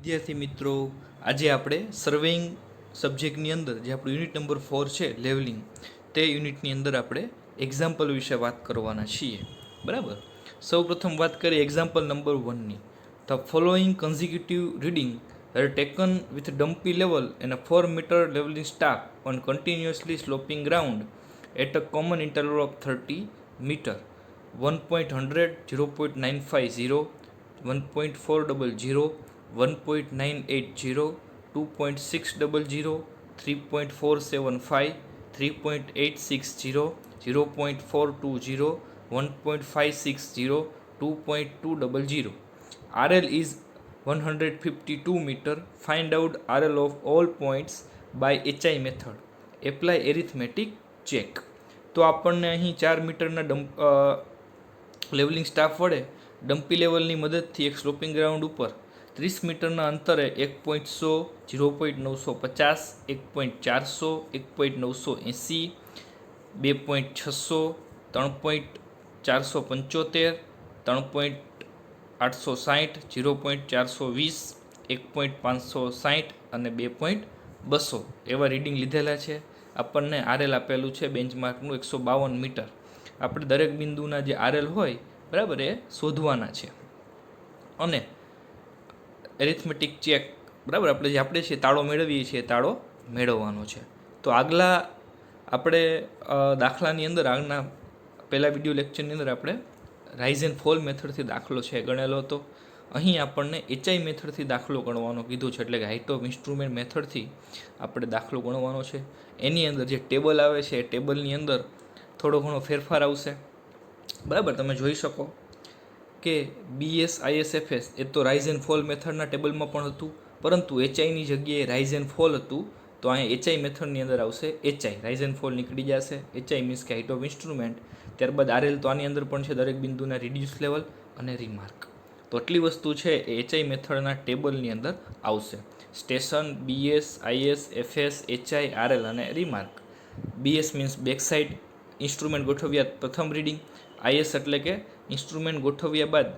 વિદ્યાર્થી મિત્રો, આજે આપણે સર્વેઇંગ સબ્જેક્ટની અંદર જે આપણું યુનિટ નંબર 4 છે લેવલિંગ, તે યુનિટની અંદર આપણે એક્ઝામ્પલ વિશે વાત કરવાના છીએ. બરાબર. સૌ પ્રથમ વાત કરીએ એક્ઝામ્પલ નંબર 1ની. The following consecutive reading are taken with dumpy level and 4 metre levelling staff on continuously sloping ground at a common interval of 30 metre. 1.100, 0.950, 1.400, 1.980, 2.600, 3.475, 3.860, 0.420, 1.560, 2.200. RL is 152 meter. Find out RL of all points by HI method. Apply arithmetic check. તો આપણને અહીં 4 મીટરના levelling staff વડે ડમ્પી લેવલની મદદથી એક સ્લોપિંગ ground ઉપર 30 મીટરના અંતરે 1.100, 0.950, 1.400, 1.980, 2.600, 3.475, 3.860, 0.420, 1.560 અને 2.200 એવા રીડિંગ લીધેલા છે. આપણને આરએલ આપેલું છે બેન્ચમાર્કનું 152 મીટર. આપણે દરેક બિંદુના જે આરએલ હોય બરાબર એ શોધવાના છે. અને એરિથમેટિક ચેક બરાબર આપણે છે તાળો મેળવીએ છીએ તાળો મેળવવાનો છે. તો આગલા આપણે દાખલાની અંદર આગળના પહેલા વિડીયો લેક્ચરની અંદર આપણે રાઇઝ એન્ડ ફોલ મેથડથી દાખલો છે ગણેલો હતો. અહીં આપણને એચઆઈ મેથડથી દાખલો ગણવાનો કીધું છે, એટલે કે હાઇટ ઓફ ઇન્સ્ટ્રુમેન્ટ મેથડથી આપણે દાખલો ગણવાનો છે. એની અંદર જે ટેબલ આવે છે એ ટેબલની અંદર થોડો ઘણો ફેરફાર આવશે. બરાબર, તમે જોઈ શકો કે BSISFS એ તો રાઇઝ એન્ડ ફોલ મેથડના ટેબલમાં પણ હતું, પરંતુ એચઆઈની જગ્યાએ રાઇઝ એન્ડ ફોલ હતું. તો અહીંયા એચઆઈ મેથડની અંદર આવશે એચઆઈ, રાઇઝ એન્ડ ફોલ નીકળી જશે. એચઆઈ મીન્સ કે હાઇટ ઓફ ઇન્સ્ટ્રુમેન્ટ. ત્યારબાદ આરએલ તો આની અંદર પણ છે, દરેક બિંદુના રિડ્યુસ લેવલ અને રિમાર્ક. તો આટલી વસ્તુ છે એ એચઆઈ મેથડના ટેબલની અંદર આવશે. Station, BS, IS, FS, HI, RL અને remark. BS means back side instrument ગોઠવ્યા પ્રથમ રીડિંગ, IS એટલે કે ઇન્સ્ટ્રુમેન્ટ ગોઠવ્યા બાદ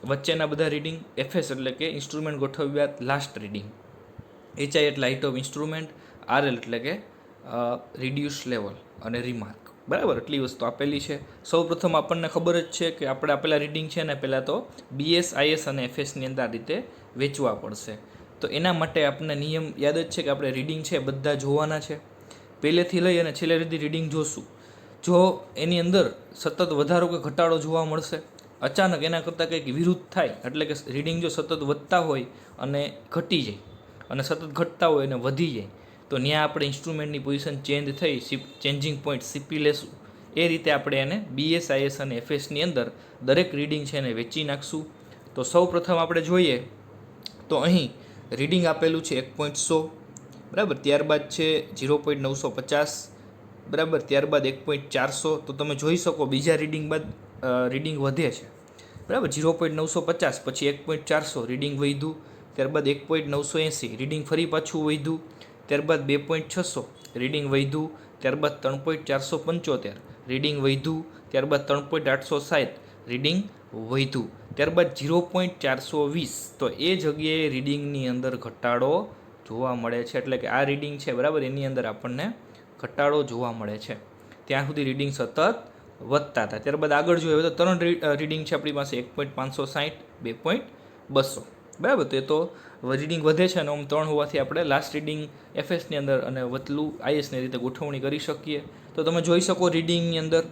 વચ્ચેના બધા રીડિંગ, FS એટલે કે ઇન્સ્ટ્રુમેન્ટ ગોઠવ્યા બાદ લાસ્ટ રીડિંગ, HI એટલે હાઇટ ઓફ ઇન્સ્ટ્રુમેન્ટ, RL એટલે કે રિડ્યુસ લેવલ અને રિમાર્ક. બરાબર, એટલી વસ્તુ આપેલી છે. સૌ પ્રથમ આપણને ખબર જ છે કે આપણે આપેલા રીડિંગ છે ને પહેલાં તો BS, IS અને FSની અંદર આ રીતે વેચવા પડશે. તો એના માટે આપણને નિયમ યાદ જ છે કે આપણે રીડિંગ છે બધા જોવાના છે. પહેલેથી લઈ અને છેલ્લે સુધી રીડિંગ જોશું. જો એની અંદર સતત વધારો કે ઘટાડો જોવા મળશે, અચાનક એના કરતાં કંઈક વિરુદ્ધ થાય, એટલે કે રીડિંગ જો સતત વધતા હોય અને ઘટી જાય અને સતત ઘટતા હોય અને વધી જાય, તો ત્યાં આપણે ઇન્સ્ટ્રુમેન્ટની પોઝિશન ચેન્જ થઈ ચેન્જિંગ પોઈન્ટ CP લેશું. એ રીતે આપણે એને BS, IS અને FSની અંદર દરેક રીડિંગ છે એને વેચી નાખશું. તો સૌ પ્રથમ આપણે જોઈએ તો અહીં રીડિંગ આપેલું છે 1.100, બરાબર. ત્યારબાદ છે 0.950, બરાબર. ત્યારબાદ 1.400. તો તમે જોઈ શકો બીજા રીડિંગ બાદ રીડિંગ વધે છે, બરાબર. 0.950 પછી 1.400 રીડિંગ વધ્યું. ત્યારબાદ 1.980 રીડિંગ ફરી પાછું વધ્યું. ત્યારબાદ 2.600 રીડિંગ વધ્યું. ત્યારબાદ 3.475 રીડિંગ વધ્યું. ત્યારબાદ 3.860 રીડિંગ વધ્યું. ત્યારબાદ 0.420. તો એ જગ્યાએ રીડિંગની અંદર ઘટાડો જોવા મળે છે, એટલે કે આ રીડિંગ છે બરાબર એની અંદર આપણને ઘટાડો જોવા મળે છે. ત્યાં સુધી રીડિંગ સતત વધતા હતા. ત્યારબાદ આગળ જોઈએ તો 3 રીડિંગ છે આપણી પાસે, 1.560, 2.200, બરાબર. તો એ તો રીડિંગ વધે છે અને આમ 3 હોવાથી આપણે લાસ્ટ રીડિંગ FSની અંદર અને વતલું ISની રીતે ગોઠવણી કરી શકીએ. તો તમે જોઈ શકો રીડિંગની અંદર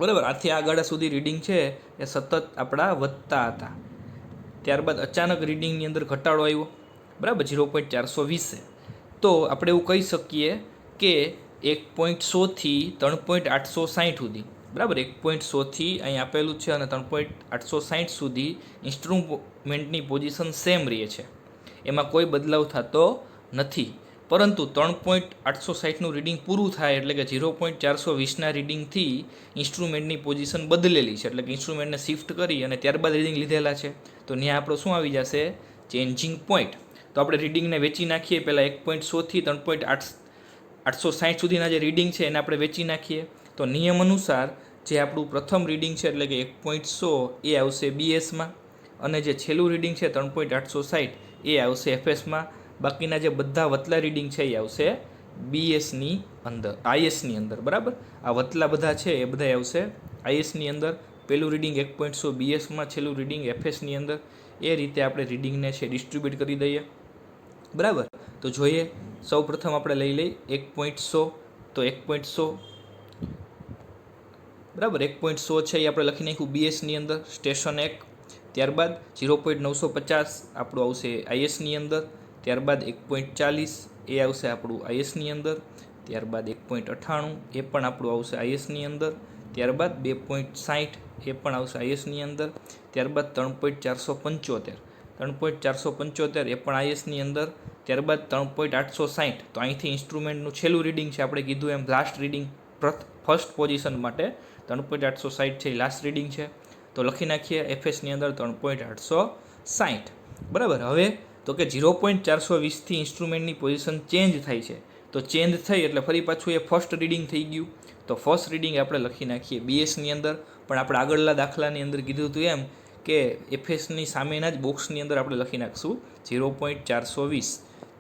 બરાબર આથી આ ગાળા સુધી રીડિંગ છે એ સતત આપણા વધતા હતા. ત્યારબાદ અચાનક રીડિંગની અંદર ઘટાડો આવ્યો, બરાબર, 0.420. તો આપણે એવું કહી શકીએ કે 1.100થી 3.860 સુધી, બરાબર. 1.100થી અહીં આપેલું છે અને 3.860 સુધી ઇન્સ્ટ્રુમેન્ટની પોઝિશન સેમ રહે છે, એમાં કોઈ બદલાવ થતો નથી. પરંતુ 3.860નું રીડિંગ પૂરું થાય એટલે કે 0.420ના રીડિંગથી ઇન્સ્ટ્રુમેન્ટની પોઝિશન બદલેલી છે, એટલે કે ઇન્સ્ટ્રુમેન્ટને શિફ્ટ કરી અને ત્યારબાદ રીડિંગ લીધેલા છે. તો ત્યાં આપણો શું આવી જશે? Changing point. તો આપણે રીડિંગને વેચી નાખીએ. પહેલાં 1.100થી 3.860 સુધીના જે રીડિંગ છે એને આપણે વેચી નાખીએ. તો નિયમ અનુસાર જે આપણું પ્રથમ રીડિંગ છે એટલે કે 1.100 એ આવશે BSમાં, અને જે છેલ્લું રીડિંગ છે 3.860 એ આવશે એફએસમાં, બાકીના જે બધા વતલા રીડિંગ છે એ આવશે બીએસની અંદર, આઈએસની અંદર, બરાબર. આ વતલા બધા છે એ બધા આવશે આઈએસની અંદર. પહેલું રીડિંગ 1.100 બીએસમાં, છેલ્લું રીડિંગ એફએસની અંદર. એ રીતે આપણે રીડિંગને છે ડિસ્ટ્રીબ્યુટ કરી દઈએ, બરાબર. તો જોઈએ, સૌ પ્રથમ આપણે લઈ લઈએ 1.100, તો 1.100 બરાબર, 1.100 છે એ આપણે લખી નાખ્યું બીએસની અંદર, સ્ટેશન 1. ત્યારબાદ 0.950 આપણું આવશે આઈએસની અંદર. ત્યારબાદ 1.40 એ આવશે આપણું આઈએસની અંદર. ત્યારબાદ 1.98 એ પણ આપણું આવશે આઈએસની અંદર. ત્યારબાદ 2.60 એ પણ આવશે આઈએસની અંદર. ત્યારબાદ 3.475 3.475 એ પણ આઈએસની અંદર. ત્યારબાદ 3.860, તો અહીંથી ઇન્સ્ટ્રુમેન્ટનું છેલ્લું રીડિંગ છે, આપણે કીધું એમ લાસ્ટ રીડિંગ ફર્સ્ટ પોઝિશન માટે 3.860 છે એ લાસ્ટ રીડિંગ છે. તો લખી નાખીએ એફએસની અંદર 3.860, બરાબર. હવે તો કે 0.420થી ઇન્સ્ટ્રુમેન્ટની પોઝિશન ચેન્જ થાય છે, તો ચેન્જ થઈ એટલે ફરી પાછું એ ફર્સ્ટ રીડિંગ થઈ ગયું. તો ફર્સ્ટ રીડિંગ આપણે લખી નાખીએ બીએસની અંદર, પણ આપણે આગળના દાખલાની અંદર કીધું હતું એમ કે એફએસની સામેના જ બોક્સની અંદર આપણે લખી નાખશું 0.420.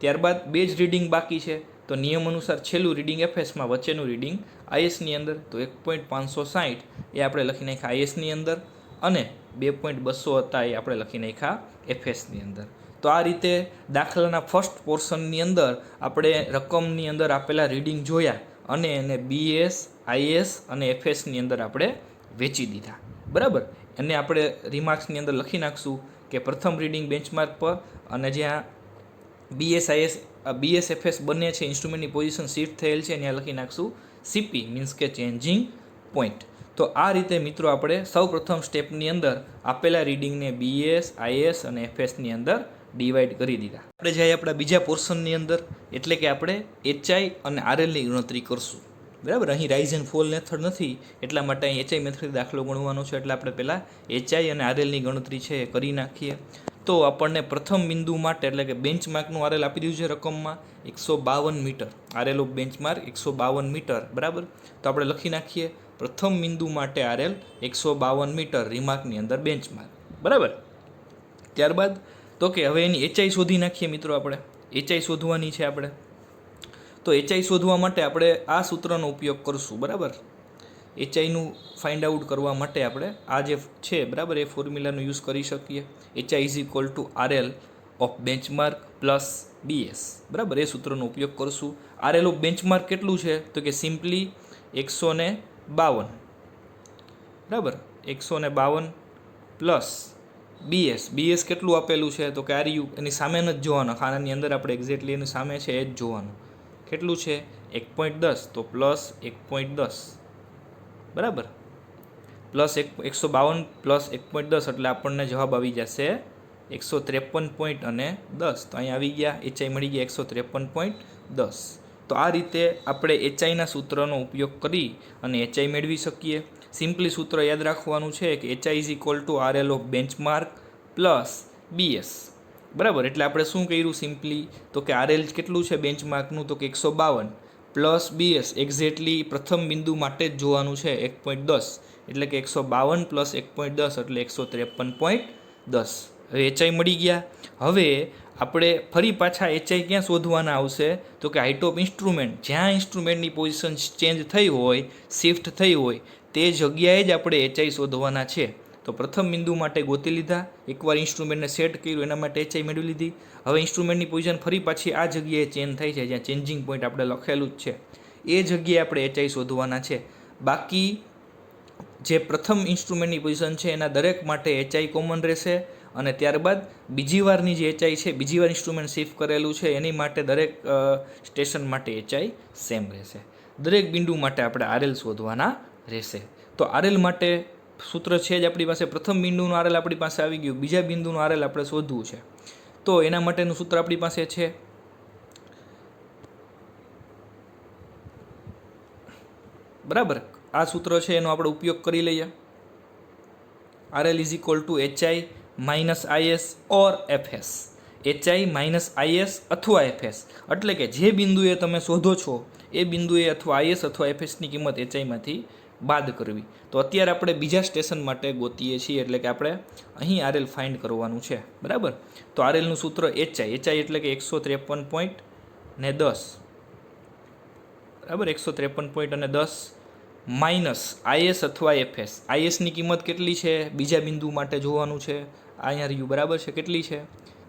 ત્યારબાદ બે જ રીડિંગ બાકી છે, તો નિયમ અનુસાર છેલ્લું રીડિંગ એફએસમાં, વચ્ચેનું રીડિંગ આઈએસની અંદર. તો 1.560 એ આપણે લખી નાખ્યા આઈએસની અંદર, અને 2.200 હતા એ આપણે લખી નાખ્યા એફએસની અંદર. તો આ રીતે દાખલાના ફર્સ્ટ પોર્શનની અંદર આપણે રકમની અંદર આપેલા રીડિંગ જોયા અને એને બીએસ, આઈએસ અને એફએસની અંદર આપણે વેચી દીધા, બરાબર. એને આપણે રિમાર્ક્સની અંદર લખી નાખશું કે પ્રથમ રીડિંગ બેન્ચમાર્ક પર, અને જ્યાં બીએસએફએસ બંને છે ઇન્સ્ટ્રુમેન્ટની પોઝિશન શિફ્ટ થયેલ છે ત્યાં લખી નાખશું સીપી, મીન્સ કે ચેન્જિંગ પોઈન્ટ. તો આ રીતે મિત્રો આપણે સૌ પ્રથમ સ્ટેપની અંદર આપેલા રીડિંગને બીએસ, આઈએસ અને એફએસની અંદર ડિવાઈડ કરી દીધા. આપણે જાય આપણા બીજા પોર્શનની અંદર, એટલે કે આપણે એચઆઈ અને આરએલની ગણતરી કરશું, બરાબર. અહીં રાઇઝ એન્ડ ફોલ મેથડ નથી, એટલા માટે અહીં એચઆઈ મેથડ દાખલો ગણવાનો છે, એટલે આપણે પહેલાં એચઆઈ અને આરએલની ગણતરી છે એ કરી નાખીએ. તો આપણને પ્રથમ બિંદુ માટે, એટલે કે બેન્ચમાર્કનું આરએલ આપી દીધું છે રકમમાં 152 metre, RL of benchmark 152 metre, બરાબર. તો આપણે લખી નાખીએ પ્રથમ બિંદુ માટે આરએલ 152 મીટર રિમાર્કની અંદર બેન્ચમાર્ક, બરાબર. ત્યારબાદ તો કે હવે એની એચઆઈ શોધી નાખીએ મિત્રો. આપણે એચઆઈ શોધવાની છે આપણે, તો એચઆઈ શોધવા માટે આપણે આ સૂત્રનો ઉપયોગ કરશું, બરાબર. એચઆઈનું ફાઇન્ડ આઉટ કરવા માટે આપણે આ જે છે, બરાબર, એ ફોર્મ્યુલાનો યુઝ કરી શકીએ. HI is equal to RL of benchmark plus BS, બરાબર. એ સૂત્રનો ઉપયોગ કરશું. આરએલ ઓફ બેન્ચમાર્ક કેટલું છે, તો કે સિમ્પલી 152, બરાબર, 152 પ્લસ બીએસ કેટલું આપેલું છે, તો કે આરયુ, એની સામે જ જોવાનો, ખાનાની અંદર આપણે એક્ઝેક્ટલી એની સામે છે એ જ જોવાનું. કેટલું છે 1.10, તો પ્લસ 1.10, બરાબર, પ્લસ 152 પ્લસ 1.10 એટલે આપણને જવાબ આવી જશે 153.10. તો અહીં આવી ગયા, એચઆઈ મળી ગયા 153.10. તો આ રીતે આપણે એચઆઈના સૂત્રનો ઉપયોગ કરી અને એચઆઈ મેળવી શકીએ. સિમ્પલી સૂત્ર યાદ રાખવાનું છે કે HI is equal to RL of benchmark plus BS, બરાબર. એટલે આપણે શું કર્યું સિમ્પલી, તો કે આરએલ કેટલું છે બેન્ચમાર્કનું, તો કે 152 પ્લસ બીએસ એક્ઝેક્ટલી પ્રથમ બિંદુ માટે જ જોવાનું છે 1.10, એટલે કે 152 પ્લસ 1.10 એટલે 153.10. હવે એચઆઈ મળી ગયા. હવે આપણે ફરી પાછા એચઆઈ ક્યાં શોધવાના આવશે, તો કે હાઇટ ઓફ ઇન્સ્ટ્રુમેન્ટ, જ્યાં ઇન્સ્ટ્રુમેન્ટની પોઝિશન ચેન્જ થઈ હોય, શિફ્ટ થઈ હોય તે જગ્યાએ જ આપણે એચઆઈ શોધવાના છે. તો પ્રથમ બિંદુ માટે ગોતી લીધા, એકવાર ઇન્સ્ટ્રુમેન્ટને સેટ કર્યું એના માટે એચઆઈ મેળવી લીધી. હવે ઇન્સ્ટ્રુમેન્ટની પોઝિશન ફરી પાછી આ જગ્યાએ ચેન્જ થઈ છે, જ્યાં ચેન્જિંગ પોઈન્ટ આપણે લખેલું જ છે, એ જગ્યાએ આપણે એચઆઈ શોધવાના છે. બાકી જે પ્રથમ ઇન્સ્ટ્રુમેન્ટની પોઝિશન છે એના દરેક માટે એચઆઈ કોમન રહેશે, અને ત્યારબાદ બીજી વારની જે એચઆઈ છે, બીજી વાર ઇન્સ્ટ્રુમેન્ટ શિફ્ટ કરેલું છે એની માટે દરેક સ્ટેશન માટે એચઆઈ સેમ રહેશે. દરેક બિંદુ માટે આપણે આરએલ શોધવાના રહેશે. તો આરએલ માટે સૂત્ર છે જ આપણી પાસે, પ્રથમ બિંદુનું આરએલ આપણી પાસે આવી ગયું, બીજા બિંદુનું આરએલ આપણે શોધવું છે, તો એના માટેનું સૂત્ર આપણી પાસે છે, બરાબર. આ સૂત્ર છે એનો આપણે ઉપયોગ કરી લઈએ. RL is equal to HI minus IS or FS, HI minus IS અથવા એફએસ, એટલે કે જે બિંદુએ તમે શોધો છો એ બિંદુએ અથવા આઈએસ અથવા એફએસની કિંમત એચઆઈમાંથી બાદ કરવી. તો અત્યારે આપણે બીજા સ્ટેશન માટે ગોતીએ છીએ, એટલે કે આપણે અહીં આરએલ ફાઇન્ડ કરવાનું છે, બરાબર. તો આરએલનું સૂત્ર એચઆઈ એટલે કે 153.10, બરાબર, 153.10 માઇનસ આઈએસ અથવા એફએસ. આઈએસની કિંમત કેટલી છે બીજા બિંદુ માટે જોવાનું છે, અહીંયા રહ્યું, બરાબર છે, કેટલી છે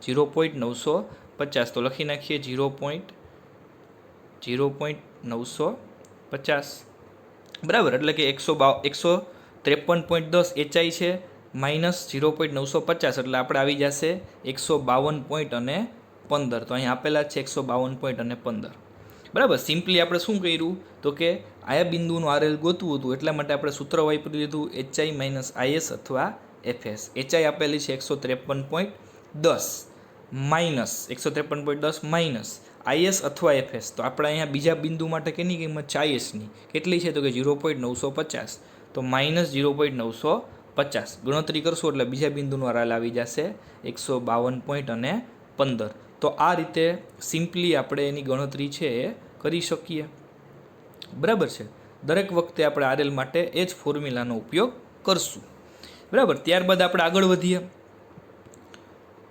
0.950. તો લખી નાખીએ 0.950, બરાબર. એટલે કે 153.10 એચઆઈ છે માઇનસ 0.950, એટલે આપણે આવી જશે 152.15. તો અહીં આપેલા છે 152.15, બરાબર. સિમ્પલી આપણે શું કર્યું તો કે આયા બિંદુનું આરએલ ગોતવું હતું, એટલા માટે આપણે સૂત્ર વાપરી લીધું એચઆઈ માઇનસ આઈએસ અથવા એફએસ. એચઆઈ આપેલી છે 153.10 માઇનસ 153.10 માઇનસ આઈએસ અથવા એફએસ. તો આપણે અહીંયા બીજા બિંદુ માટે કેની કિંમત છે આઈએસની, કેટલી છે તો કે 0.950. તો માઇનસ 0.950 ગણતરી કરશો એટલે બીજા બિંદુનું આરએલ આવી જશે 152.15. તો આ રીતે સિમ્પલી આપણે એની ગણતરી છે એ કરી શકીએ, બરાબર છે. દરેક વખતે આપણે આરએલ માટે એ જ ફોર્મ્યુલાનો ઉપયોગ કરશું, બરાબર. ત્યારબાદ આપણે આગળ વધીએ,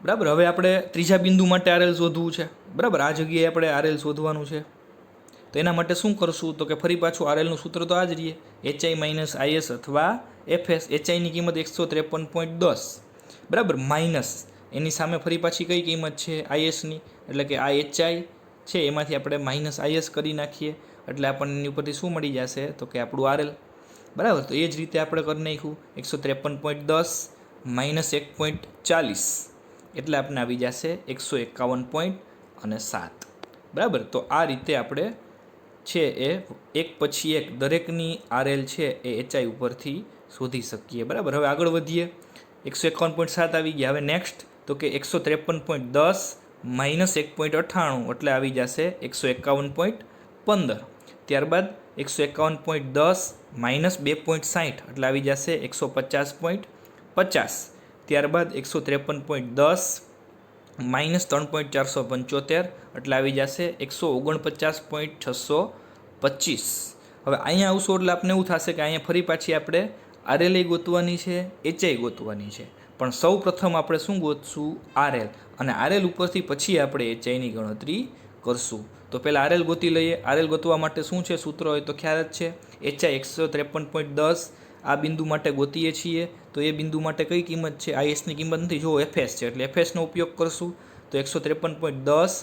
બરાબર. હવે આપણે ત્રીજા બિંદુ માટે આરએલ શોધવું છે, બરાબર. આ જગ્યાએ આપણે આરએલ શોધવાનું છે. તો એના માટે શું કરશું તો કે ફરી પાછું આરએલનું સૂત્ર તો આ જ રહીએ, એચઆઈ માઇનસ આઈએસ અથવા એફએસ. એચઆઈની કિંમત 153.10, બરાબર, માઇનસ એની સામે ફરી પાછી કઈ કિંમત છે આઈએસની, એટલે કે આ એચઆઈ છે એમાંથી આપણે માઇનસ આઈએસ કરી નાખીએ, એટલે આપણને એની ઉપરથી શું મળી જશે તો કે આપણું આરએલ, બરાબર. તો એ જ રીતે આપણે કરી નાખ્યું 153.10 માઇનસ 1.40, એટલે આપણે આવી જશે 151.7, બરાબર. તો આ રીતે આપણે છે એ એક પછી એક દરેકની આરએલ છે એ એચઆઈ ઉપરથી શોધી શકીએ, બરાબર. હવે આગળ વધીએ, 151.7 આવી ગયા. હવે નેક્સ્ટ તો કે 153.10 માઇનસ 1.98, એટલે આવી જશે 151.15. ત્યારબાદ 151.10 માઇનસ 2.60, એટલે આવી જશે 150.50. ત્યારબાદ 153.10 માઇનસ 3.475, એટલે આવી જશે 149.625. હવે અહીંયા આવશો એટલે આપણે એવું થશે કે અહીંયા ફરી પાછી આપણે આરએલ ગોતવાની છે, એચઆઈ ગોતવાની છે, પણ સૌ પ્રથમ આપણે શું ગોતશું આરએલ, અને આરએલ ઉપરથી પછી આપણે એચઆઈની ગણતરી કરશું. તો પહેલાં આરએલ ગોતી લઈએ. આરએલ ગોતવા માટે શું છે સૂત્ર હોય તો ખ્યાલ જ છે, એચઆઈ 153.10 આ બિંદુ માટે ગોતીએ છીએ. તો એ બિંદુ માટે કઈ કિંમત છે, આઈએસની કિંમત નથી, જો એફએસ છે એટલે એફએસનો ઉપયોગ કરશું. તો 153.10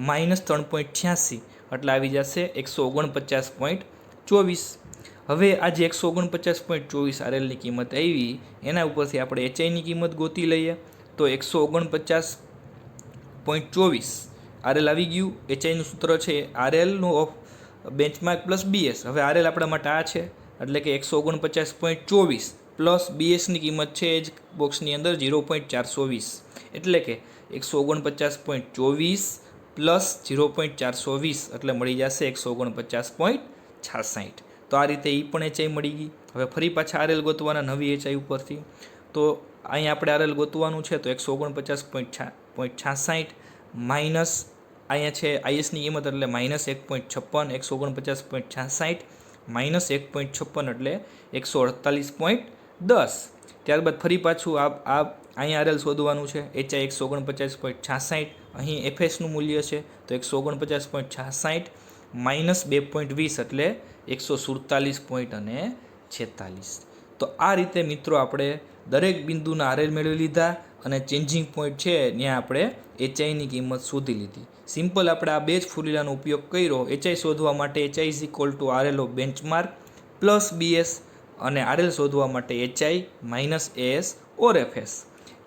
માઇનસ 3.86, એટલે આવી જશે 149.24. હવે આ જે 149.24 આરએલની કિંમત આવી એના ઉપરથી આપણે એચઆઈની કિંમત ગોતી લઈએ. તો 149.24 આરએલ આવી ગયું. એચઆઈનું સૂત્ર છે આરએલનું ઓફ બેન્ચમાર્ક પ્લસ બીએસ. હવે આરએલ આપણા માટે આ છે, એટલે કે 149.24 પ્લસ બીએસની કિંમત છે એ જ બોક્સની અંદર 0.420, એટલે કે 149.24 પ્લસ 0.420, એટલે મળી જશે 149.66. તો આ રીતે એ પણ એચઆઈ મળી ગઈ. હવે ફરી પાછા આરએલ ગોતવાના નવી એચઆઈ ઉપરથી. તો અહીં આપણે આરએલ ગોતવાનું છે, તો 149.66 માઇનસ અહીંયા છે આઈએસની કિંમત એટલે માઇનસ 1.56, 149.66 માઇનસ 1.56 એટલે 148.10. ત્યારબાદ ફરી પાછું અહીંયા આરએલ શોધવાનું છે, એચઆઈ 149.66, અહીં એફએસનું મૂલ્ય છે તો 149.66 માઇનસ 2.20 એટલે 147.46. તો આ રીતે મિત્રો આપણે દરેક બિંદુના આરએલ મેળવી લીધા અને ચેન્જિંગ પોઈન્ટ છે ત્યાં આપણે એચઆઈની કિંમત શોધી લીધી. સિમ્પલ આપણે આ બે જ ફોર્મ્યુલાનો ઉપયોગ કર્યો. એચઆઈ શોધવા માટે HI is equal to RL of benchmark plus BS, અને આરએલ શોધવા માટે HI minus AS or FS.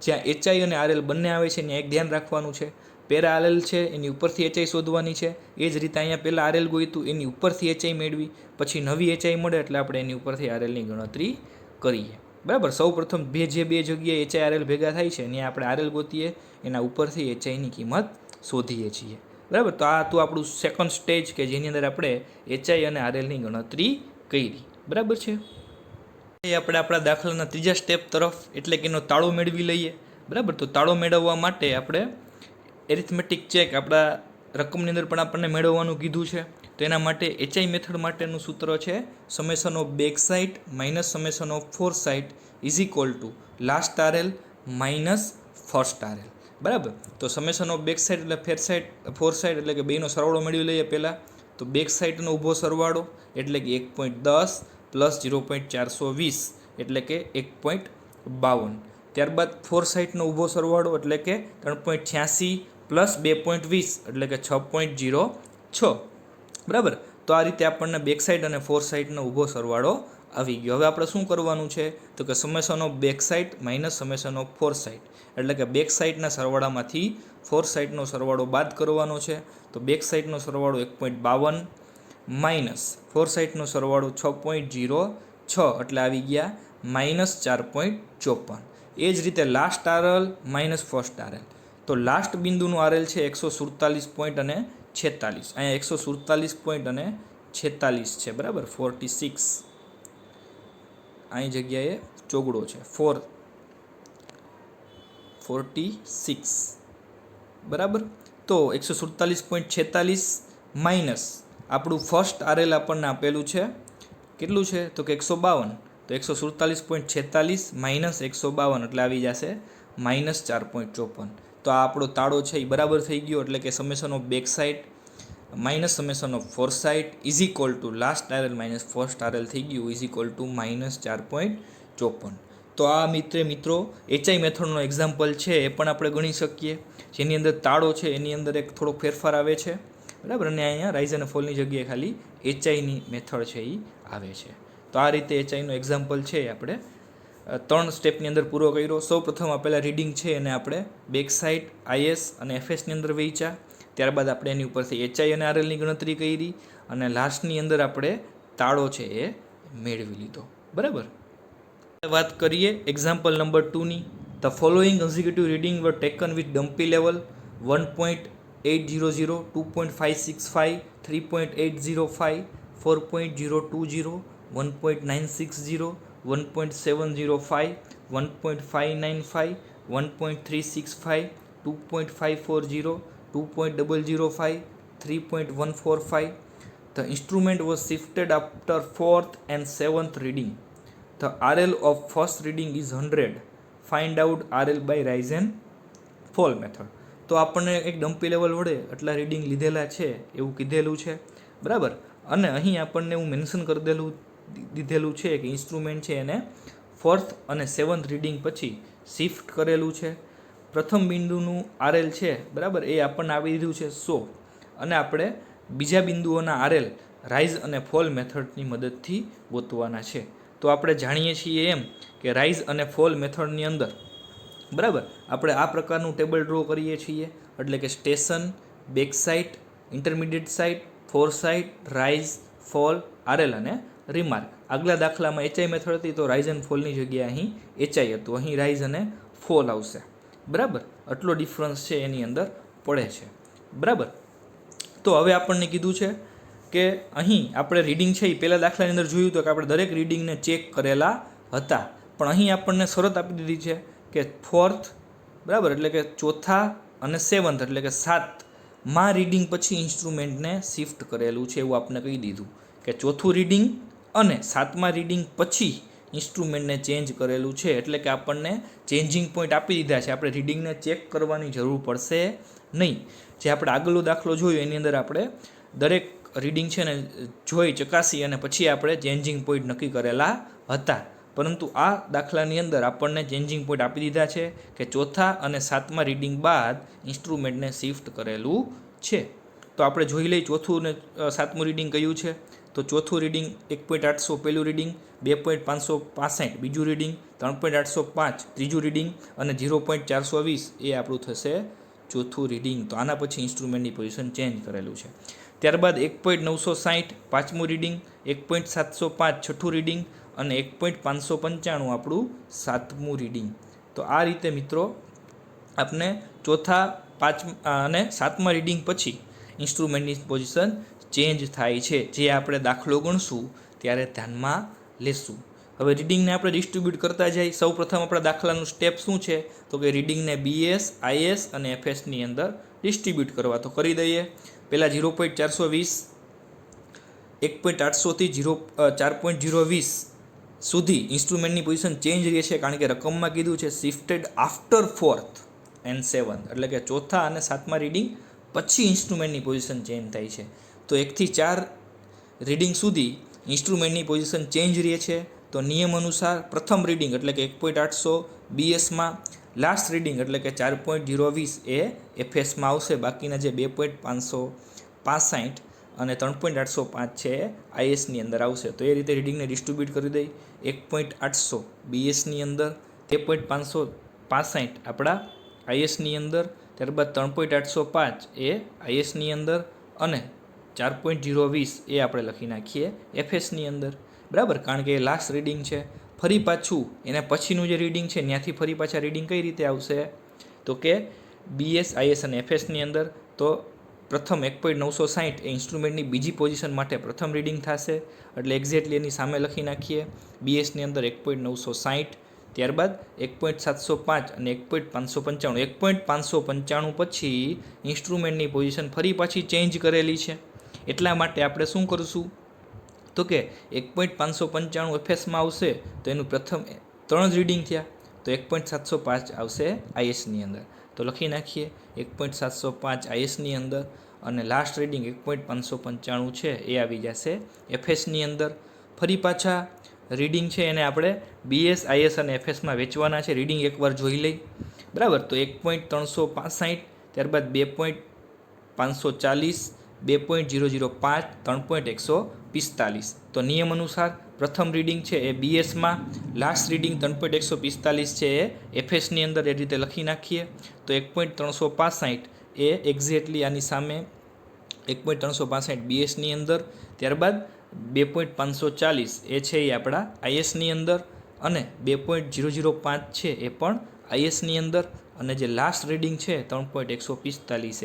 જ્યાં એચઆઈ અને આરએલ બંને આવે છે ત્યાં એક ધ્યાન રાખવાનું છે, પહેલાં આરએલ છે એની ઉપરથી એચઆઈ શોધવાની છે. એ જ રીતે અહીંયા પહેલાં આરએલ ગોઈતું એની ઉપરથી એચઆઈ મેળવી, પછી નવી એચઆઈ મળે એટલે આપણે એની ઉપરથી આરએલની ગણતરી કરીએ, બરાબર. સૌ પ્રથમ બે જગ્યાએ એચઆઈ આરએલ ભેગા થાય છે ત્યાં આપણે આરએલ ગોતીએ, એના ઉપરથી એચઆઈની કિંમત શોધીએ છીએ, બરાબર. તો આ હતું આપણું સેકન્ડ સ્ટેજ કે જેની અંદર આપણે એચઆઈ અને આરએલની ગણતરી કરી, બરાબર છે. એ આપણે આપણા દાખલાના ત્રીજા સ્ટેપ તરફ એટલે કે એનો તાળો મેળવી લઈએ, બરાબર. તો તાળો મેળવવા માટે આપણે એરિથમેટિક ચેક આપણા રકમની અંદર પણ આપણને મેળવવાનું કીધું છે. તો એના માટે એચઆઈ મેથડ માટેનું સૂત્ર છે summation of back side minus summation of fore side is equal to last RL minus first RL. બરાબર. તો સમેશન ઓફ બેક સાઇડ એટલે ફોર સાઇડ એટલે કે બેનો સરવાળો મેળવી લઈએ પહેલાં. તો બેક સાઇડનો ઊભો સરવાળો એટલે કે 1.10 પ્લસ 0.420 એટલે કે 1.52. ત્યારબાદ ફોર સાઇડનો ઊભો સરવાળો એટલે કે 3.86 પ્લસ 2.20 એટલે કે 6.06. બરાબર. તો આ રીતે આપણને બેક સાઇડ અને ફોર સાઇડનો ઊભો સરવાળો આવી ગયો. હવે આપણે શું કરવાનું છે તો કે summation of back side minus summation of fore side એટલે કે બેક સાઇડના સરવાળામાંથી ફોર સાઇડનો સરવાળો બાદ કરવાનો છે. તો બેક સાઇડનો સરવાળો 1.52 માઇનસ ફોર સાઇડનો સરવાળો 6.06 એટલે આવી ગયા -4.54. એ જ રીતે last RL minus first RL. તો લાસ્ટ બિંદુનું આરએલ છે 147.46. અહીંયા 147.46 છે. બરાબર. 46 અહીં જગ્યાએ ચોગડો છે 46. બરાબર. તો 147.46 માઇનસ આપણું ફર્સ્ટ આરએલ આપણને આપેલું છે કેટલું છે તો કે 152. તો 147.46 માઇનસ 152 એટલે આવી જશે -4.54. તો આ આપણો તાળો છે એ બરાબર થઈ ગયો. એટલે કે summation of back side minus summation of fore side is equal to last RL minus first RL થઈ ગયું ઇઝ ઇક્વલ ટુ -4.54. તો આ મિત્રો એચઆઈ મેથડનો એક્ઝામ્પલ છે એ પણ આપણે ગણી શકીએ. જેની અંદર તાળો છે એની અંદર એક થોડોક ફેરફાર આવે છે. બરાબર. અને અહીંયા રાઇઝ અને ફોલની જગ્યાએ ખાલી એચઆઈની મેથડ છે એ આવે છે. તો આ રીતે એચઆઈનો એક્ઝામ્પલ છે એ આપણે 3 સ્ટેપની અંદર પૂરો કર્યો. સૌ પ્રથમ આપેલા રીડિંગ છે એને આપણે બેક સાઇડ આઈએસ અને એફએસની અંદર વેચ્યા. ત્યારબાદ આપણે એની ઉપરથી એચઆઈ અને આરએલની ગણતરી કરી અને લાસ્ટની અંદર આપણે તાળો છે એ મેળવી લીધો. બરાબર. વાત કરીએ એક્ઝામ્પલ નંબર 2ની. The following consecutive reading were taken with dumpy level 1.800, 2.565, 3.805, 4.020, 1.960, 1.705, 1.595, 1.365, 2.540, 2.005, 3.145. The instrument was shifted after 4th and 7th reading. The RL of first reading is 100. Find out RL by rise and fall method. તો આપણને એક ડમ્પી level વડે આટલા reading લીધેલા છે એવું કીધેલું છે. બરાબર. અને અહીં આપણને એવું મેન્શન કરી દીધેલું છે કે ઇન્સ્ટ્રુમેન્ટ છે એને ફોર્થ અને સેવન્થ રીડિંગ પછી શિફ્ટ કરેલું છે. પ્રથમ બિંદુનું આરએલ છે બરાબર એ આપણને આપી દીધું છે 100 અને આપણે બીજા બિંદુઓના આરએલ રાઇઝ અને ફોલ મેથડની મદદથી ગોતવાના છે. તો આપણે જાણીએ છીએ એમ કે રાઇઝ અને ફોલ મેથડની અંદર બરાબર આપણે આ પ્રકારનું ટેબલ ડ્રો કરીએ છીએ. એટલે કે station, back side, intermediate side, fore side, rise, fall, RL અને રિમાર્ક. આગલા દાખલામાં એચઆઈ મેથડ હતી તો રાઇઝ એન્ડ ફોલની જગ્યાએ અહીં એચઆઈ હતું. અહીં રાઇઝ અને ફોલ આવશે. બરાબર. આટલો ડિફરન્સ છે એની અંદર પડે છે. બરાબર. તો હવે આપણને કીધું છે કે અહીં આપણે રીડિંગ છે એ પહેલાં દાખલાની અંદર જોયું તો કે આપણે દરેક રીડિંગને ચેક કરેલા હતા. પણ અહીં આપણને શરત આપી દીધી છે કે ફોર્થ બરાબર એટલે કે ચોથા અને સેવન્થ એટલે કે 7માં રીડિંગ પછી ઇન્સ્ટ્રુમેન્ટને શિફ્ટ કરેલું છે એવું આપણે કહી દીધું કે ચોથું રીડિંગ અને 7મા રીડિંગ પછી ઇન્સ્ટ્રુમેન્ટને ચેન્જ કરેલું છે. એટલે કે આપણને ચેન્જિંગ પોઈન્ટ આપી દીધા છે. આપણે રીડિંગને ચેક કરવાની જરૂર પડશે નહીં. જે આપણે આગળનો દાખલો જોયો એની અંદર આપણે દરેક રીડિંગ છે ને જોઈ ચકાસી અને પછી આપણે ચેન્જિંગ પોઈન્ટ નક્કી કરેલા હતા. પરંતુ આ દાખલાની અંદર આપણને ચેન્જિંગ પોઈન્ટ આપી દીધા છે કે ચોથા અને 7મા રીડિંગ બાદ ઇન્સ્ટ્રુમેન્ટને શિફ્ટ કરેલું છે. તો આપણે જોઈ લઈએ ચોથું ને 7મું રીડિંગ કયું છે. તો ચોથું રીડિંગ 1.800 પહેલું રીડિંગ, 2.565 બીજું રીડિંગ, 3.805 ત્રીજું રીડિંગ અને 0.420 એ આપણું થશે ચોથું રીડિંગ. તો આના પછી ઇન્સ્ટ્રુમેન્ટની પોઝિશન ચેન્જ કરેલું છે. ત્યારબાદ 1.960 પાંચમું રીડિંગ, 1.705 છઠ્ઠું રીડિંગ અને 1.595 આપણું 7મું રીડિંગ. તો આ રીતે મિત્રો આપણે ચોથા 5 અને 7મા રીડિંગ પછી ઇન્સ્ટ્રુમેન્ટની પોઝિશન ચેન્જ થાય છે. જે આપણે દાખલો ગણશું ત્યારે ધ્યાનમાં લેશું. હવે રીડિંગને આપણે ડિસ્ટ્રીબ્યુટ કરતા જઈએ. સૌ પ્રથમ આપણા દાખલાનું સ્ટેપ શું છે તો કે રીડિંગને બીએસ, આઈએસ અને એફએસની અંદર ડિસ્ટ્રીબ્યુટ કરવા. તો કરી દઈએ. પહેલાં 0.420 1.800 થી 4.020 સુધી ઇન્સ્ટ્રુમેન્ટની પોઝિશન ચેન્જ રહે છે, કારણ કે રકમમાં કીધું છે shifted after 4th and 7th, એટલે કે ચોથા અને સાતમા રીડિંગ પછી ઇન્સ્ટ્રુમેન્ટની પોઝિશન ચેન્જ થાય છે. તો 1 થી 4 રીડિંગ સુધી ઇન્સ્ટ્રુમેન્ટની પોઝિશન ચેન્જ રહે છે. તો નિયમ અનુસાર પ્રથમ રીડિંગ એટલે કે 1.800 બીએસમાં, લાસ્ટ રીડિંગ એટલે કે 4.020 એ એફએસમાં આવશે. બાકીના જે 2.565 અને 3.805 છે એ આઈએસની અંદર આવશે. તો એ રીતે રીડિંગને ડિસ્ટ્રીબ્યુટ કરી દઈ. 1.800 બીએસની અંદર, 2.565 આપણા આઈએસની અંદર, ત્યારબાદ 3.805 એ આઈએસની અંદર અને 4.020 એ આપણે લખી નાખીએ એફએસની અંદર. બરાબર, કારણ કે એ લાસ્ટ રીડિંગ છે. ફરી પાછું એના પછીનું જે રીડિંગ છે ત્યાંથી ફરી પાછા રીડિંગ કઈ રીતે આવશે, તો કે બીએસ, આઈએસ અને એફએસની અંદર. તો પ્રથમ 1.960 એ ઇન્સ્ટ્રુમેન્ટની બીજી પોઝિશન માટે પ્રથમ રીડિંગ થશે, એટલે એક્ઝેક્ટલી એની સામે લખી નાખીએ. બીએસની અંદર 1.960, ત્યારબાદ 1.705 અને 1.595. 1.595 પછી ઇન્સ્ટ્રુમેન્ટની પોઝિશન ફરી પાછી ચેન્જ કરેલી છે, એટલા માટે આપણે શું કરીશું, તો કે 1.595 એફએસમાં આવશે તો એનું પ્રથમ 3 રીડિંગ થયા, તો 1.705 આવશે આઈએસની અંદર. તો લખી નાખીએ 1.705 આઈએસની અંદર અને લાસ્ટ રીડિંગ 1.595 છે એ આવી જશે એફએસની અંદર. ફરી પાછા રીડિંગ છે એને આપણે બીએસ, આઈએસ અને એફએસમાં વેચવાના છે. રીડિંગ એકવાર જોઈ લઈ. બરાબર, તો 1.365, ત્યારબાદ 2.540, 2.005, 3.145. તો નિયમ અનુસાર પ્રથમ રીડિંગ છે એ બીએસમાં, લાસ્ટ રીડિંગ 3.145 છે એ એફએસની અંદર. એ રીતે લખી નાખીએ. તો 1.365 એ એક્ઝેક્ટલી આની સામે 1.365 બીએસની અંદર, ત્યારબાદ 2.540 એ છે એ આપણા આઈએસની અંદર અને 2.005 છે એ પણ આઈએસની અંદર અને જે લાસ્ટ રીડિંગ છે 3.145 એ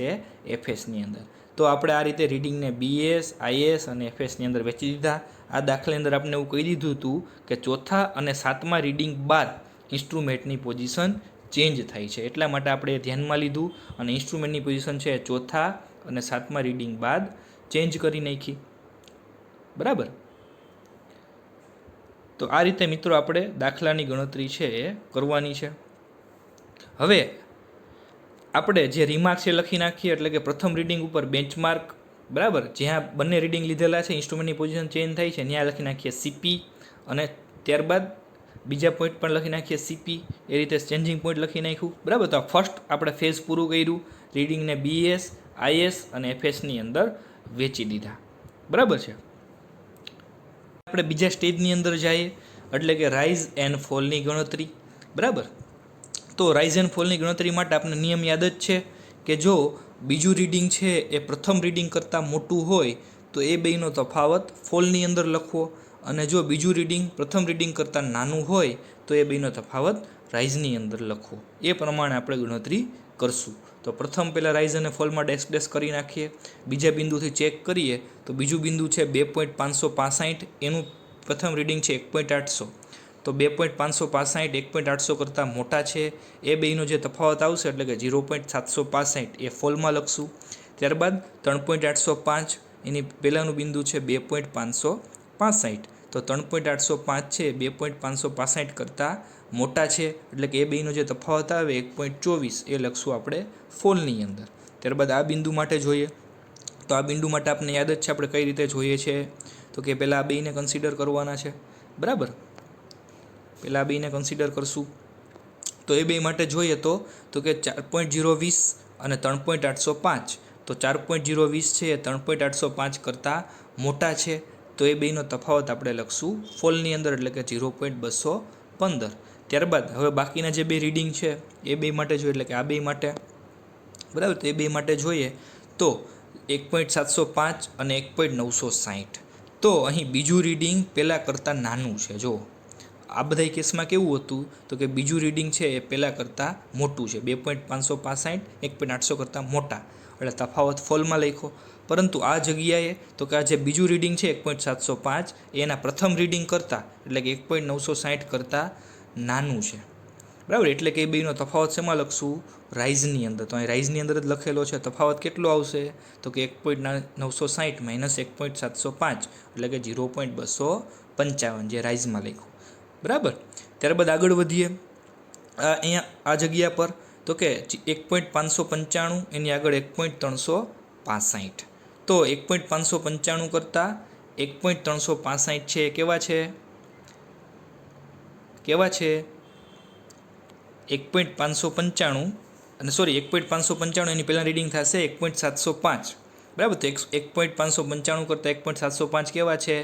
એફએસની અંદર. તો આપણે આ રીતે રીડિંગને બીએસ, આઈએસ અને એફએસની અંદર વેચી દીધા. આ દાખલાની અંદર આપણે એવું કહી દીધું હતું કે ચોથા અને સાતમા રીડિંગ બાદ ઇન્સ્ટ્રુમેન્ટની પોઝિશન ચેન્જ થાય છે, એટલા માટે આપણે એ ધ્યાનમાં લીધું અને ઇન્સ્ટ્રુમેન્ટની પોઝિશન છે ચોથા અને સાતમા રીડિંગ બાદ ચેન્જ કરી નાખી. બરાબર, તો આ રીતે મિત્રો આપણે દાખલાની ગણતરી છે એ કરવાની છે. હવે આપણે જે રિમાર્ક્સ એ લખી નાખીએ, એટલે કે પ્રથમ રીડિંગ ઉપર બેન્ચમાર્ક. બરાબર, જ્યાં બંને રીડિંગ લીધેલા છે ઇન્સ્ટ્રુમેન્ટની પોઝિશન ચેન્જ થાય છે ત્યાં લખી નાખીએ સીપી અને ત્યારબાદ બીજા પોઈન્ટ પણ લખી નાખીએ સીપી. એ રીતે ચેન્જિંગ પોઈન્ટ લખી નાખ્યું. બરાબર, તો ફર્સ્ટ આપણે ફેઝ પૂરું કર્યું, રીડિંગને બીએસ, આઈએસ અને એફએસની અંદર વેચી દીધા. બરાબર છે. આપણે બીજા સ્ટેજની અંદર જઈએ, એટલે કે રાઇઝ એન્ડ ફોલની ગણતરી. બરાબર, તો રાઇઝ એન્ડ ફોલની ગણતરી માટે આપણે નિયમ યાદ જ છે કે જો બીજું રીડિંગ છે એ પ્રથમ રીડિંગ કરતાં મોટું હોય તો એ બેયનો તફાવત ફોલની અંદર લખવો, અને જો બીજું રીડિંગ પ્રથમ રીડિંગ કરતાં નાનું હોય તો એ બેયનો તફાવત રાઇઝની અંદર લખવો. એ પ્રમાણે આપણે ગણતરી કરશું. તો પ્રથમ પહેલાં રાઇઝ અને ફોલમાં ડેશ કરી નાખીએ. બીજા બિંદુથી ચેક કરીએ તો બીજું બિંદુ છે 2.565, એનું પ્રથમ રીડિંગ છે 1.800. તો 2.565 1.800 કરતાં મોટા છે, એ બેયનો જે તફાવત આવશે એટલે કે 0.765 એ ફોલમાં લખશું. ત્યારબાદ 3.805 એની પહેલાંનું બિંદુ છે 2.565, તો 3.805 છે 2.565 કરતાં મોટા છે, એટલે કે એ બેયનો જે તફાવત આવે 1.24 એ લખશું આપણે ફોલની અંદર. ત્યારબાદ આ બિંદુ માટે જોઈએ, તો આ બિંદુ માટે આપણે યાદ જ છે આપણે કઈ રીતે જોઈએ છે, તો કે પહેલાં આ બેયને કન્સિડર કરવાના છે. બરાબર, પહેલાં આ બેયને કન્સિડર કરશું. તો એ બે માટે જોઈએ તો કે 4.020 અને 3.805. તો 4.020 છે એ 3.805 કરતાં મોટા છે, તો એ બેયનો તફાવત આપણે લખશું ફોલની અંદર, એટલે કે 0.215. ત્યારબાદ હવે બાકીના જે બે રીડિંગ છે એ બે માટે જોઈએ, એટલે કે આ બે માટે. બરાબર, તો એ બે માટે જોઈએ તો 1.705 અને 1.960. તો અહીં બીજું રીડિંગ પહેલાં કરતાં નાનું છે. જો આ બધા કેસમાં કેવું હતું, તો કે બીજું રીડિંગ છે એ પહેલાં કરતાં મોટું છે, 2.565 1.800 કરતાં મોટા, એટલે તફાવત ફોલમાં લખ્યો. પરંતુ આ જગ્યાએ તો કે આ જે બીજું રીડિંગ છે 1.705 એના પ્રથમ રીડિંગ કરતાં, એટલે કે 1.960 કરતાં નાનું છે. બરાબર, એટલે કે એ બેનો તફાવત શેમાં લખશું? રાઇઝની અંદર. તો અહીં રાઇઝની અંદર જ લખેલો છે. તફાવત કેટલો આવશે? તો કે 1.960 માઇનસ 1.705 એટલે કે 0.255 જે રાઇઝમાં લખ્યું. બરાબર. ત્યારબાદ આગળ વધીએ અહીંયા આ જગ્યા પર તો કે 1.595 એની આગળ 1.365. તો 1.595 કરતાં 1.365 છે કેવા છે? 1.595 અને સોરી 1.595 એની પહેલાં રીડિંગ થશે 1.705. બરાબર. તો 1.595 કરતાં 1.705 કેવા છે?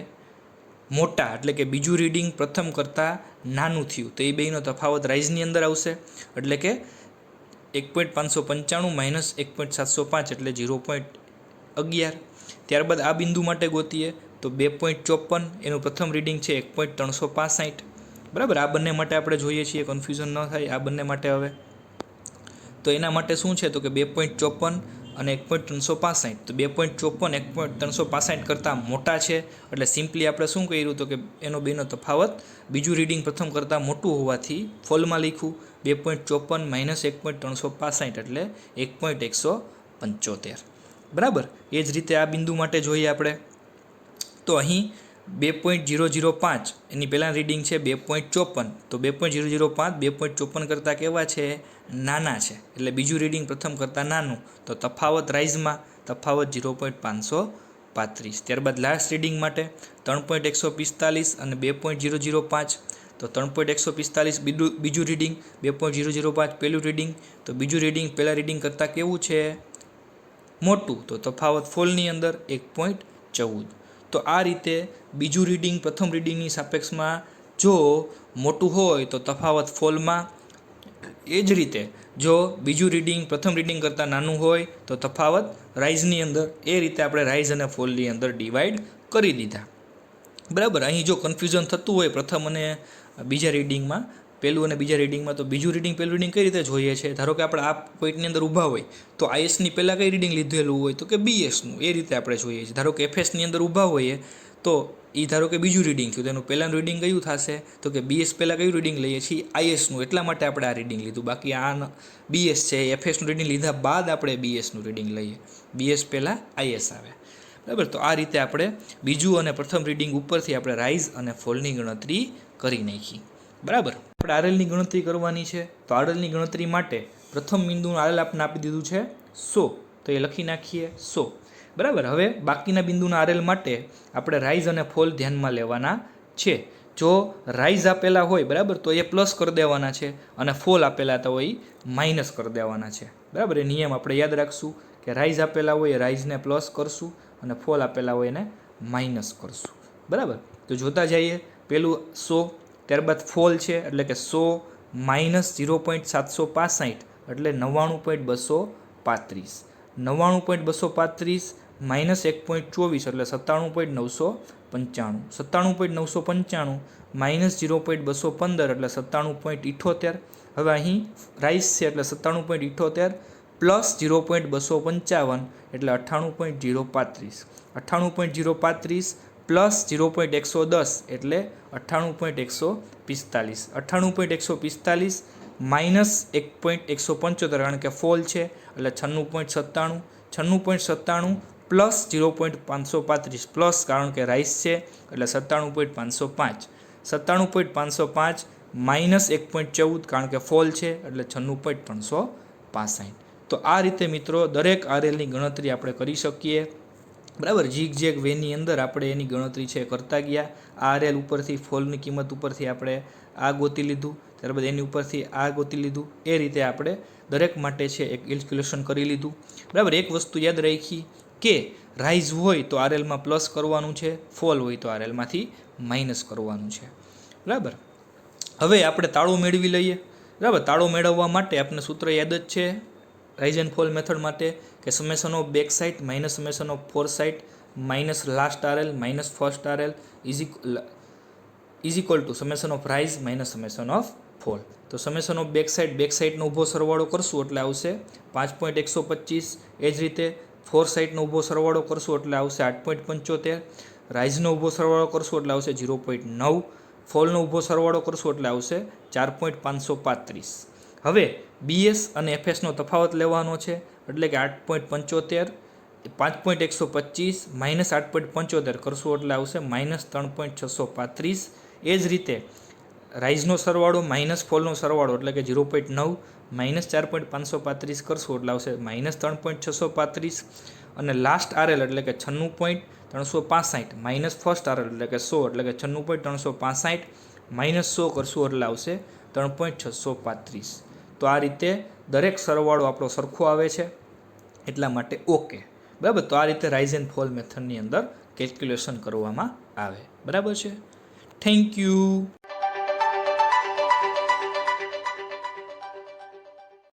મોટા, એટલે કે બીજું રીડિંગ પ્રથમ કરતાં નાનું થયું. તો એ બેનો તફાવત રાઇઝની અંદર આવશે. એટલે કે 1.595 માઇનસ 1.705 એટલે 0.11. ત્યારબાદ આ બિંદુ માટે ગોતીએ તો 2.54 એનું પ્રથમ રીડિંગ છે 1.365. બરાબર. આ બંને માટે આપણે જોઈએ છીએ, કન્ફ્યુઝન ન થાય આ બંને માટે. હવે તો એના માટે શું છે? તો કે 2.54 અને 1.365. તો 2.54 1.365 કરતાં મોટા છે. એટલે સિમ્પલી આપણે શું કર્યું? તો કે એનો બેનો તફાવત બીજું રીડિંગ પ્રથમ કરતાં મોટું હોવાથી ફોલમાં લખ્યું 2.54 માઇનસ 1.365 એટલે 1.175. બરાબર. એ જ રીતે આ બિંદુ માટે જોઈએ આપણે તો અહીં 2.005 એની પહેલાં રીડિંગ છે 2.54. તો 2.005 2.54 કરતાં કેવા છે? નાના છે. એટલે બીજું રીડિંગ પ્રથમ કરતાં નાનું. તો તફાવત રાઇઝમાં તફાવત 0.535. ત્યારબાદ લાસ્ટ રીડિંગ માટે 3.145 અને 2.005. તો 3.145 બીજું રીડિંગ, 2.005 પહેલું રીડિંગ. તો બીજું રીડિંગ પહેલાં રીડિંગ કરતાં કેવું છે? મોટું. તો તફાવત ફોલની અંદર 1.14. તો આ રીતે બીજું રીડિંગ પ્રથમ રીડિંગની સાપેક્ષમાં જો મોટું હોય તો તફાવત ફોલમાં, એ જ રીતે જો બીજું રીડિંગ પ્રથમ રીડિંગ કરતાં નાનું હોય તો તફાવત રાઇઝની અંદર. એ રીતે આપણે રાઇઝ અને ફોલની અંદર ડિવાઈડ કરી દીધા. બરાબર. અહીં જો કન્ફ્યુઝન થતું હોય પ્રથમ અને બીજા રીડિંગમાં, પહેલું અને બીજા રીડિંગમાં, તો બીજું રીડિંગ પહેલું રીડિંગ કઈ રીતે જોઈએ છે? ધારો કે આપણે આ પોઈન્ટની અંદર ઊભા હોય તો આઈએસની પહેલાં કઈ રીડિંગ લીધેલું હોય? તો કે બીએસનું. એ રીતે આપણે જોઈએ છીએ. ધારો કે એફએસની અંદર ઊભા હોઈએ તો એ ધારો કે બીજું રીડિંગ થયું, તો એનું પહેલાંનું રીડિંગ કયું થશે? તો કે બીએસ પહેલાં કયું રીડિંગ લઈએ છીએ? આઈએસનું. એટલા માટે આપણે આ રીડિંગ લીધું. બાકી આ બીએસ છે, એફએસનું રીડિંગ લીધા બાદ આપણે બીએસનું રીડિંગ લઈએ. બીએસ પહેલાં આઈએસ આવે. બરાબર. તો આ રીતે આપણે બીજું અને પ્રથમ રીડિંગ ઉપરથી આપણે રાઇઝ અને ફોલની ગણતરી કરી નાખી. બરાબર. આપણે આરએલની ગણતરી કરવાની છે. તો આરએલની ગણતરી માટે પ્રથમ બિંદુનું આરએલ આપણે આપી દીધું છે 100. તો એ લખી નાખીએ 100. બરાબર. હવે બાકીના બિંદુના આરએલ માટે આપણે રાઇઝ અને ફોલ ધ્યાનમાં લેવાના છે. જો રાઇઝ આપેલા હોય બરાબર તો એ પ્લસ કરી દેવાના છે અને ફોલ આપેલા તો એ માઇનસ કરી દેવાના છે. બરાબર. એ નિયમ આપણે યાદ રાખશું કે રાઇઝ આપેલા હોય એ રાઇઝને પ્લસ કરશું અને ફોલ આપેલા હોય એને માઇનસ કરશું. બરાબર. તો જોતા જઈએ. પેલું 100, ત્યારબાદ ફોલ છે એટલે કે 100 માઇનસ 0.765 એટલે 99.235. 99.235 માઇનસ 1.24 એટલે 97.995. 97.995 માઇનસ 0.215 એટલે 97.78. હવે અહીં રાઇઝ છે એટલે 97.78 પ્લસ 0.255 એટલે 98.035. 98.035 પ્લસ 0.110 એટલે 98.145. 98.145 માઇનસ 1.175 કારણ કે ફોલ છે એટલે 96.97. 96.97 પ્લસ 0.535 પ્લસ કારણ કે રાઇઝ છે એટલે 97.505. 97.505 માઇનસ 1.14 કારણ કે ફોલ છે એટલે 96.365. તો આ રીતે મિત્રો દરેક આરએલની ગણતરી આપણે કરી શકીએ. બરાબર. જીગ જેગ વેની અંદર આપણે એની ગણતરી છે કરતા ગયા. આરએલ ઉપરથી ફોલની કિંમત ઉપરથી આપણે આ ગોતી લીધું, ત્યારબાદ એની ઉપરથી આ ગોતી લીધું. એ રીતે આપણે દરેક માટે છે એક કેલ્ક્યુલેશન કરી લીધું. બરાબર. એક વસ્તુ યાદ રાખી કે રાઇઝ હોય તો આરએલમાં પ્લસ કરવાનું છે, ફોલ હોય તો આરએલમાંથી માઇનસ કરવાનું છે. બરાબર. હવે આપણે તાળો મેળવી લઈએ. બરાબર. તાળો મેળવવા માટે આપણે સૂત્ર યાદ જ છે રાઇઝ એન્ડ ફોલ મેથડ માટે કે summation of back side minus summation of fore side minus last RL minus first RL is equal to summation of rise minus summation of fall. તો સમેશન ઓફ બેક સાઇડનો ઊભો સરવાળો કરશું એટલે આવશે 5.125. એ જ રીતે ફોર સાઇડનો ઊભો સરવાળો કરશું એટલે આવશે 8.75. રાઇઝનો ઊભો સરવાળો કરશું એટલે આવશે 0.9. ફોલનો ઊભો સરવાળો કરશું એટલે આવશે 4.535. હવે BS અને FSનો તફાવત લેવાનો છે એટલે કે 8.75 5.125 માઇનસ 8.75 કરશું એટલે આવશે -3.635. એ જ રીતે રાઇઝનો સરવાળો માઇનસ ફોલનો સરવાળો એટલે કે 0.9 માઇનસ 4.535 કરશું એટલે આવશે -3.635. અને લાસ્ટ RL એટલે કે 96.365 માઇનસ ફર્સ્ટ RL એટલે કે 100 એટલે કે 96.365 માઇનસ 100 કરશું એટલે આવશે 3.635. તો આ રીતે દરેક સરવાળો આપણો સરખો આવે છે એટલા માટે ઓકે. બરાબર. તો આ રીતે રાઇઝ એન્ડ ફોલ મેથડની અંદર કેલ્ક્યુલેશન કરવામાં આવે. બરાબર છે. Thank you.